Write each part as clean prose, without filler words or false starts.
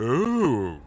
Oh.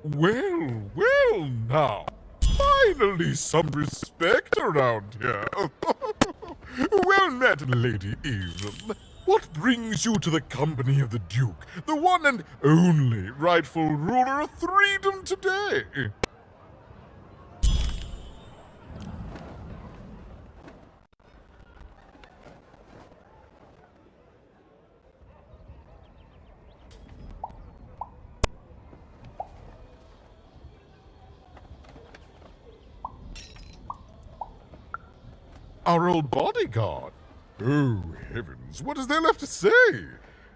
Well now. Finally some respect around here. Well met, Lady Eden. What brings you to the company of the Duke, the one and only rightful ruler of Threedom today? Our old bodyguard. Oh, heavens, what is there left to say?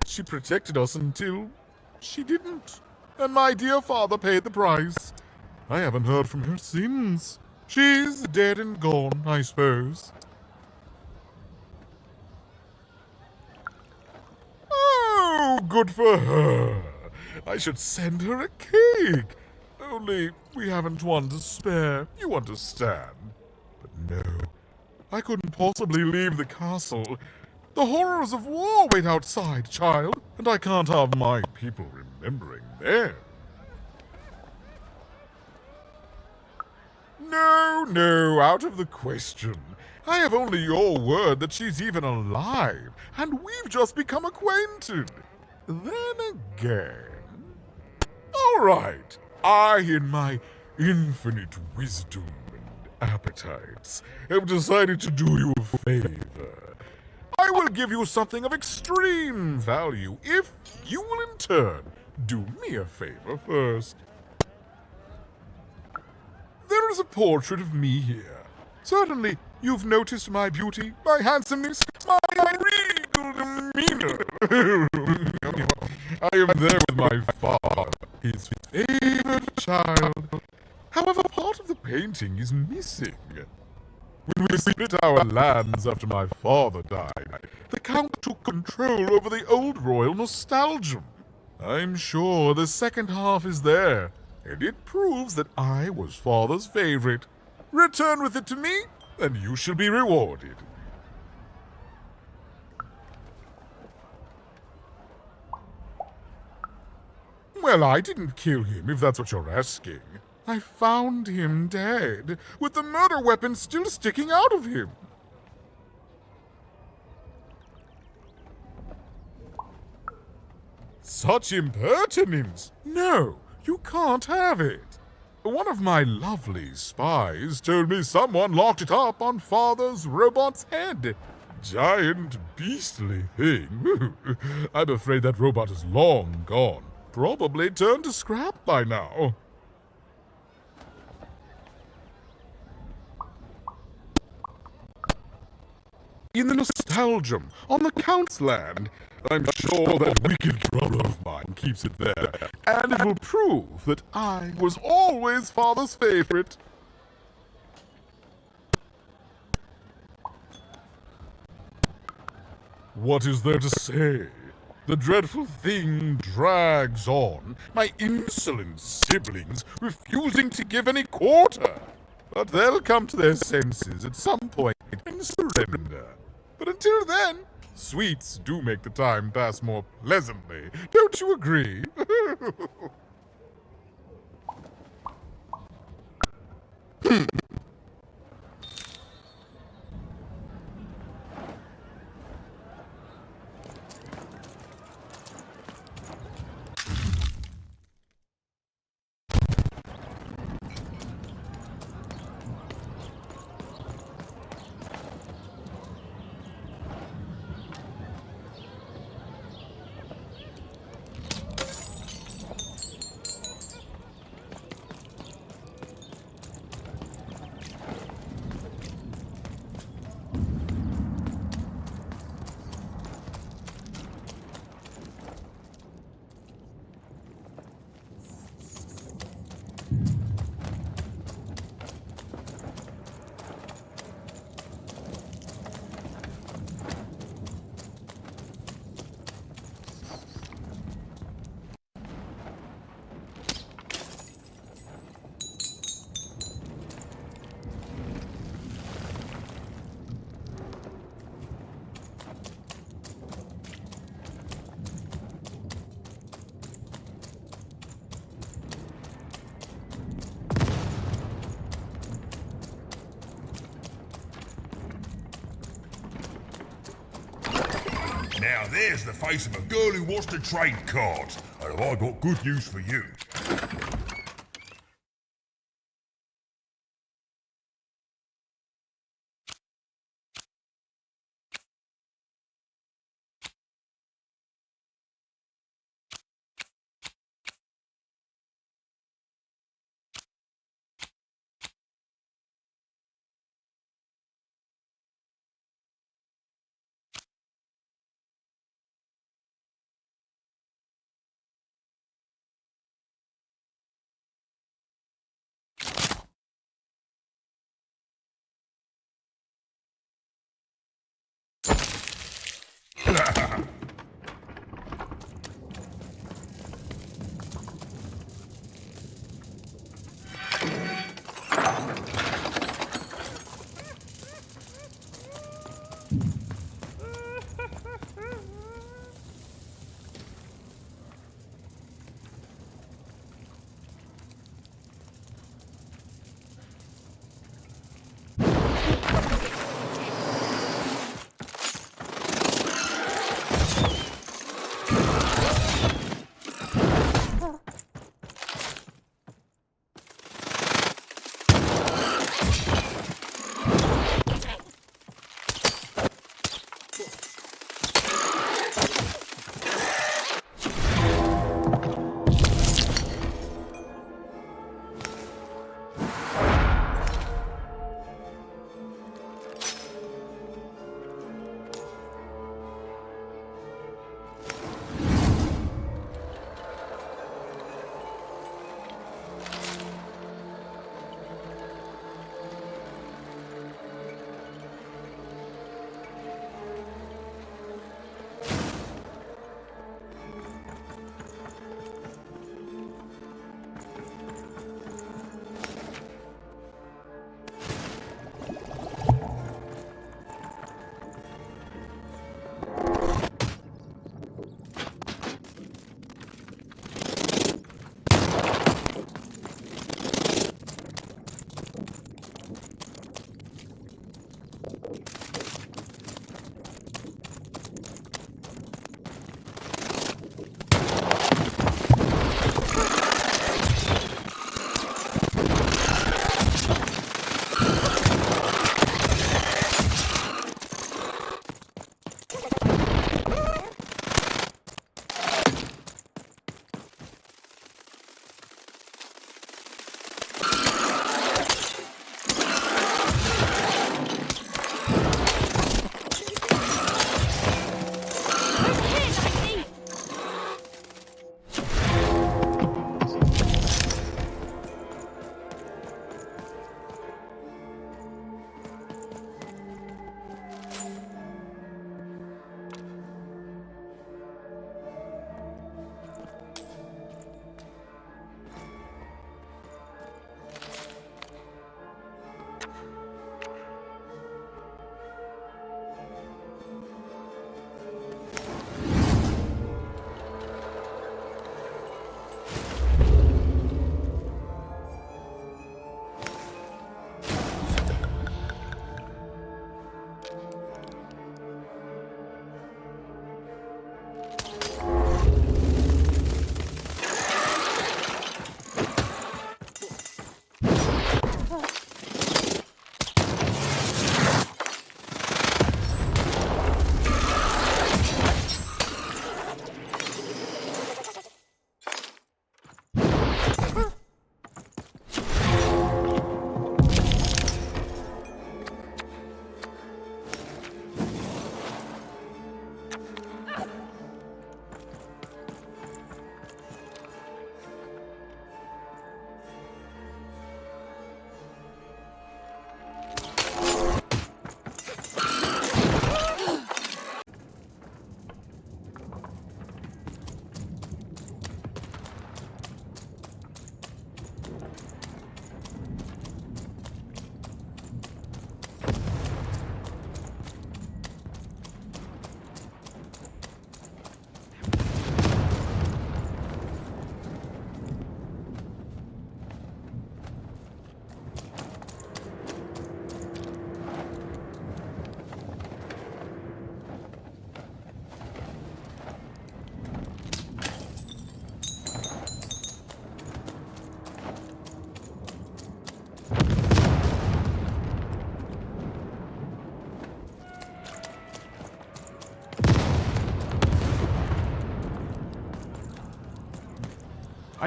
She protected us until she didn't. And my dear father paid the price. I haven't heard from her since. She's dead and gone, I suppose. Oh, good for her. I should send her a cake. Only we haven't one to spare, you understand. But no, I couldn't possibly leave the castle. The horrors of war wait outside, child, and I can't have my people remembering them. No, out of the question. I have only your word that she's even alive, and we've just become acquainted. Then again... All right, I, in my infinite wisdom and appetites, have decided to do you a favor. I will give you something of extreme value if you will in turn do me a favor first. There is a portrait of me here. Certainly, you've noticed my beauty, my handsomeness, my regal demeanor. I am there with my father, his favorite child. However, part of the painting is missing. When we split our lands after my father died, the Count took control over the old royal nostalgium. I'm sure the second half is there, and it proves that I was father's favorite. Return with it to me, and you shall be rewarded. Well, I didn't kill him, if that's what you're asking. I found him dead, with the murder weapon still sticking out of him. Such impertinence! No, you can't have it. One of my lovely spies told me someone locked it up on Father's robot's head. Giant, beastly thing. I'm afraid that robot is long gone. Probably turned to scrap by now. In the nostalgium, on the Count's land, I'm sure that wicked brother of mine keeps it there, and it will prove that I was always father's favorite. What is there to say? The dreadful thing drags on, my insolent siblings refusing to give any quarter. But they'll come to their senses at some point and surrender. But until then, sweets do make the time pass more pleasantly. Don't you agree? Now there's the face of a girl who wants to trade cards, and I got good news for you.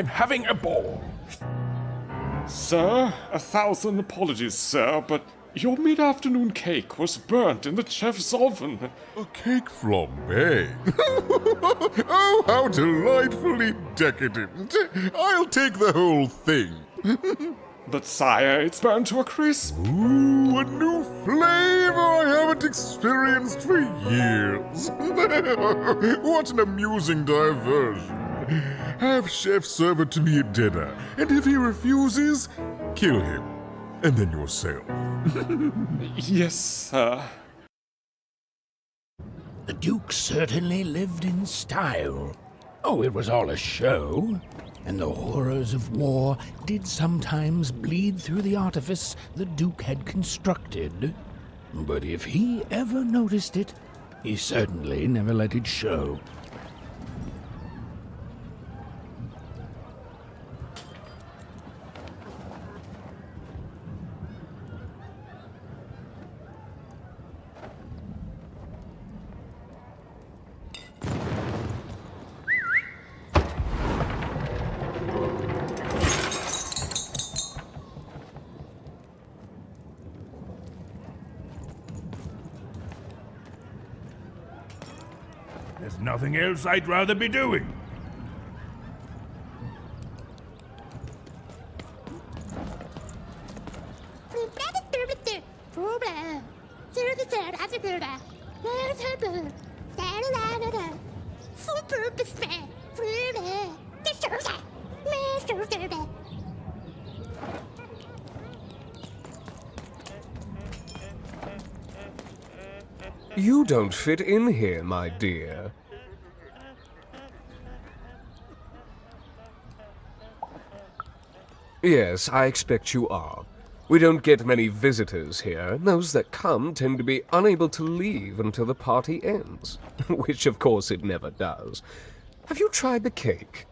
I'm having a ball. Sir, 1,000 apologies, sir, but your mid-afternoon cake was burnt in the chef's oven. A cake flambe? Oh, how delightfully decadent. I'll take the whole thing. But sire, it's burnt to a crisp. Ooh, a new flavor I haven't experienced for years. What an amusing diversion. Have Chef serve it to me at dinner, and if he refuses, kill him. And then yourself. Yes, sir. The Duke certainly lived in style. Oh, it was all a show. And the horrors of war did sometimes bleed through the artifice the Duke had constructed. But if he ever noticed it, he certainly never let it show. There's nothing else I'd rather be doing. You don't fit in here, my dear. Yes, I expect you are. We don't get many visitors here, and those that come tend to be unable to leave until the party ends. Which, of course, it never does. Have you tried the cake?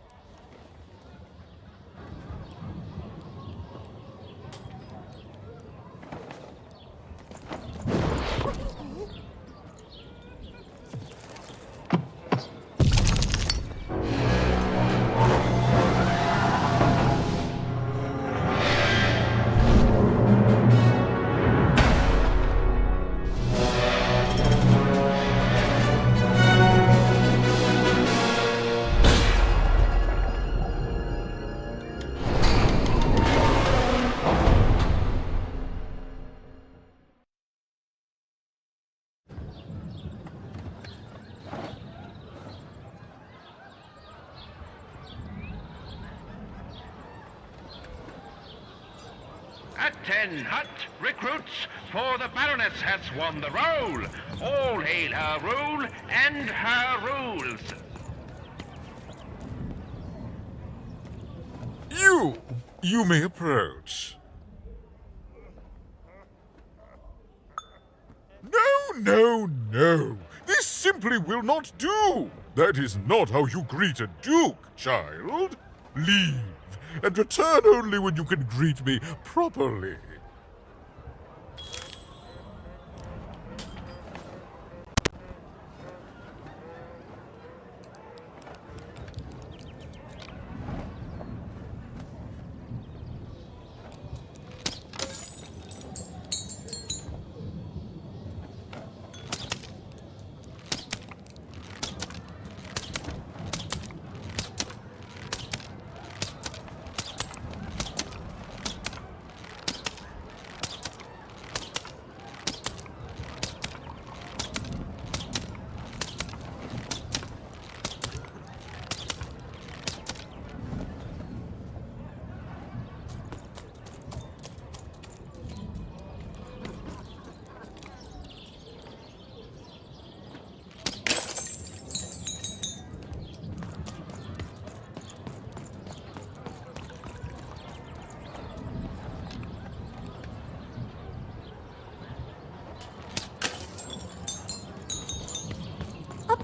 At 10 hut recruits, for the Baroness has won the roll. All hail her rule and her rules. You may approach. No. This simply will not do. That is not how you greet a duke, child. Leave, and return only when you can greet me properly.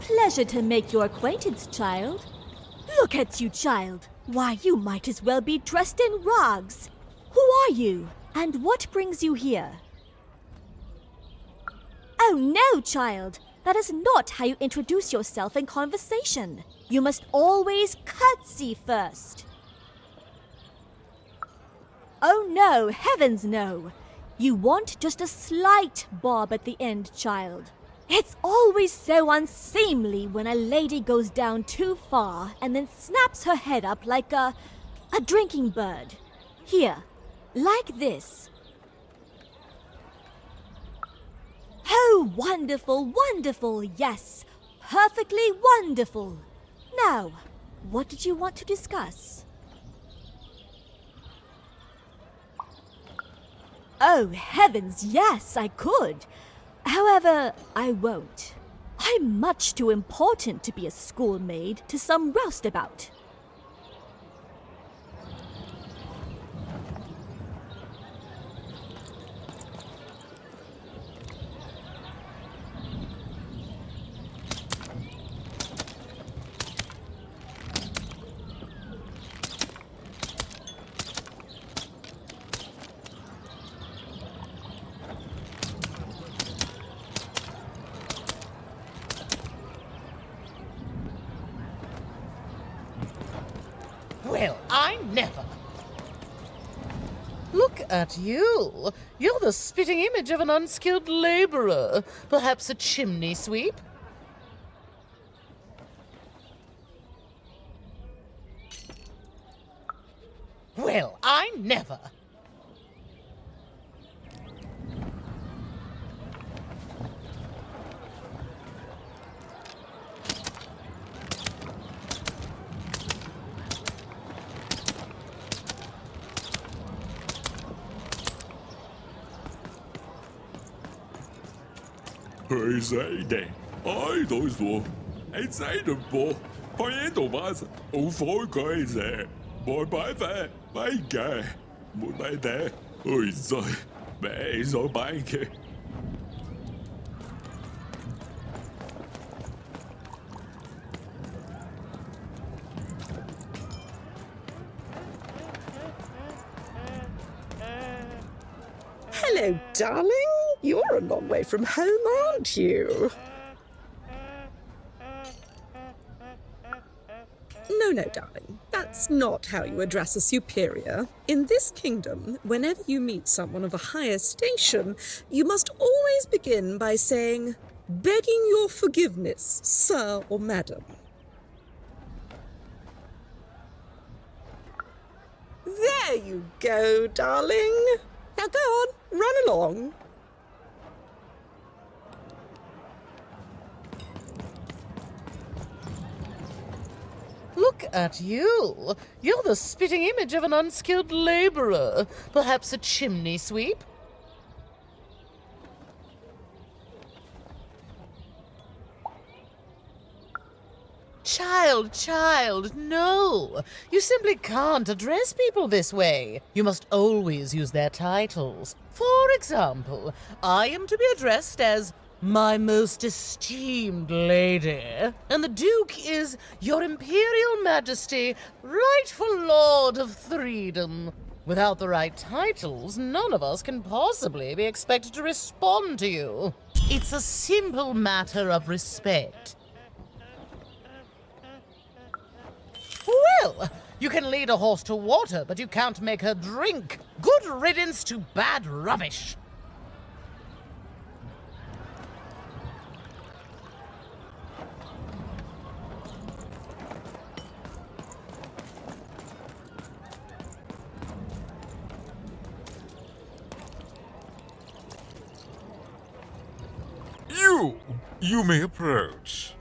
Pleasure to make your acquaintance, child. Look at you, child. Why, you might as well be dressed in rags. Who are you? And what brings you here? Oh no, child. That is not how you introduce yourself in conversation. You must always curtsy first. Oh no, heavens no! You want just a slight bob at the end, child. It's always so unseemly when a lady goes down too far and then snaps her head up like a drinking bird. Here, like this. Oh, wonderful, wonderful, yes. Perfectly wonderful. Now, what did you want to discuss? Oh, heavens, yes, I could. However, I won't. I'm much too important to be a schoolmaid to some roustabout. Well, I never. Look at you. You're the spitting image of an unskilled laborer. Perhaps a chimney sweep? Well, I never.佢死嘅，愛到傻，你仔度播，放喺度把好火佢啫，冇擺法，咪嘅，冇擺得，去再，咪所擺嘅。Hello, darling. You're a long way from home, aren't you? No, darling. That's not how you address a superior. In this kingdom, whenever you meet someone of a higher station, you must always begin by saying, "Begging your forgiveness, sir or madam." There you go, darling. Now go on, run along. Look at you. You're the spitting image of an unskilled laborer. Perhaps a chimney sweep? Child, no. You simply can't address people this way. You must always use their titles. For example, I am to be addressed as my most esteemed lady, and the Duke is Your Imperial Majesty, rightful Lord of Freedom. Without the right titles, none of us can possibly be expected to respond to you. It's a simple matter of respect. Well, you can lead a horse to water, but you can't make her drink. Good riddance to bad rubbish. You may approach.